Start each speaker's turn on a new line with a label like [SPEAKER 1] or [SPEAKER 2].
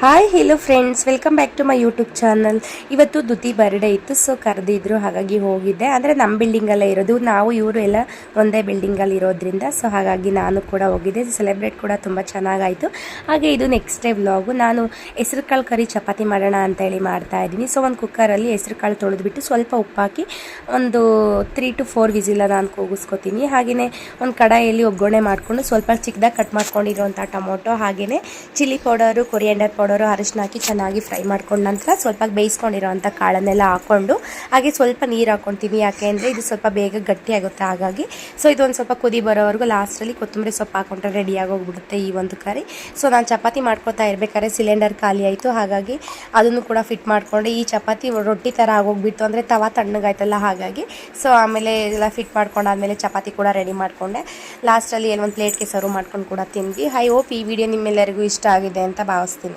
[SPEAKER 1] Hi hello friends, welcome back to my YouTube channel. ಇವತ್ತು Duti birthday ಇತ್ತು, so ಕರೆದಿದ್ರು, ಹಾಗಾಗಿ ಹೋಗಿದ್ದೆ. ಅಂದರೆ ನಮ್ಮ ಬಿಲ್ಡಿಂಗಲ್ಲೇ ಇರೋದು, ನಾವು ಇವರು ಎಲ್ಲ ಒಂದೇ ಬಿಲ್ಡಿಂಗಲ್ಲಿ ಇರೋದ್ರಿಂದ, ಸೊ ಹಾಗಾಗಿ ನಾನು ಕೂಡ ಹೋಗಿದ್ದೆ. ಸೆಲೆಬ್ರೇಟ್ ಕೂಡ ತುಂಬ ಚೆನ್ನಾಗಾಯಿತು. ಹಾಗೆ ಇದು ನೆಕ್ಸ್ಟ್ ಡೇ ವ್ಲಾಗು. ನಾನು ಹೆಸರು ಕಾಳು ಕರಿ ಚಪಾತಿ ಮಾಡೋಣ ಅಂತೇಳಿ ಮಾಡ್ತಾ ಇದ್ದೀನಿ. ಸೊ ಒಂದು ಕುಕ್ಕರಲ್ಲಿ ಹೆಸರು ಕಾಳು ತೊಳೆದ್ಬಿಟ್ಟು ಸ್ವಲ್ಪ ಉಪ್ಪಾಕಿ ಒಂದು 3 to 4 ವಿಸಿಲ ನಾನು ಕೂಗಿಸ್ಕೊತೀನಿ. ಹಾಗೆಯೇ ಒಂದು ಕಡಾಯಿಯಲ್ಲಿ ಒಗ್ಗರಣೆ ಮಾಡಿಕೊಂಡು ಸ್ವಲ್ಪ ಚಿಕ್ಕದಾಗಿ ಕಟ್ ಮಾಡ್ಕೊಂಡಿರೋಂಥ ಟೊಮೊಟೊ, ಹಾಗೆಯೇ ಚಿಲ್ಲಿ ಪೌಡರು, ಕೊರಿಯಂಡರ್ ಪೌಡರು, ಅರಿಶಿನ ಹಾಕಿ ಚೆನ್ನಾಗಿ ಫ್ರೈ ಮಾಡ್ಕೊಂಡ ನಂತರ ಸ್ವಲ್ಪ ಬೇಯಿಸ್ಕೊಂಡಿರೋಂಥ ಕಾಳನ್ನೆಲ್ಲ ಹಾಕ್ಕೊಂಡು ಹಾಗೆ ಸ್ವಲ್ಪ ನೀರು ಹಾಕ್ಕೊತೀನಿ. ಯಾಕೆ ಅಂದರೆ ಇದು ಸ್ವಲ್ಪ ಬೇಗ ಗಟ್ಟಿ ಆಗುತ್ತೆ. ಹಾಗಾಗಿ ಸೊ ಇದೊಂದು ಸ್ವಲ್ಪ ಕುದಿ ಬರೋವರೆಗೂ ಲಾಸ್ಟಲ್ಲಿ ಕೊತ್ತಂಬರಿ ಸೊಪ್ಪು ಹಾಕೊಂಡ್ರೆ ರೆಡಿಯಾಗಿ ಹೋಗ್ಬಿಡುತ್ತೆ ಈ ಒಂದು ಕರಿ. ಸೊ ನಾನು ಚಪಾತಿ ಮಾಡ್ಕೊತಾ ಇರಬೇಕಾದ್ರೆ ಸಿಲಿಂಡರ್ ಖಾಲಿ ಆಯಿತು, ಹಾಗಾಗಿ ಅದನ್ನು ಕೂಡ ಫಿಟ್ ಮಾಡಿಕೊಂಡೆ. ಈ ಚಪಾತಿ ರೊಟ್ಟಿ ಥರ ಆಗೋಗ್ಬಿಟ್ಟು, ಅಂದರೆ ತವಾ ತಣ್ಣಗಾಯ್ತಲ್ಲ, ಹಾಗಾಗಿ ಸೊ ಆಮೇಲೆ ಎಲ್ಲ ಫಿಟ್ ಮಾಡ್ಕೊಂಡಾದ್ಮೇಲೆ ಚಪಾತಿ ಕೂಡ ರೆಡಿ ಮಾಡಿಕೊಂಡೆ. ಲಾಸ್ಟಲ್ಲಿ ಒಂದು ಪ್ಲೇಟ್ಗೆ ಸರ್ವ್ ಮಾಡ್ಕೊಂಡು ಕೂಡ ತಿಂದ್ವಿ. ಐ ಹೋಪ್ ಈ ವಿಡಿಯೋ ನಿಮ್ಮೆಲ್ಲರಿಗೂ ಇಷ್ಟ ಆಗಿದೆ ಅಂತ ಭಾವಿಸ್ತೀನಿ.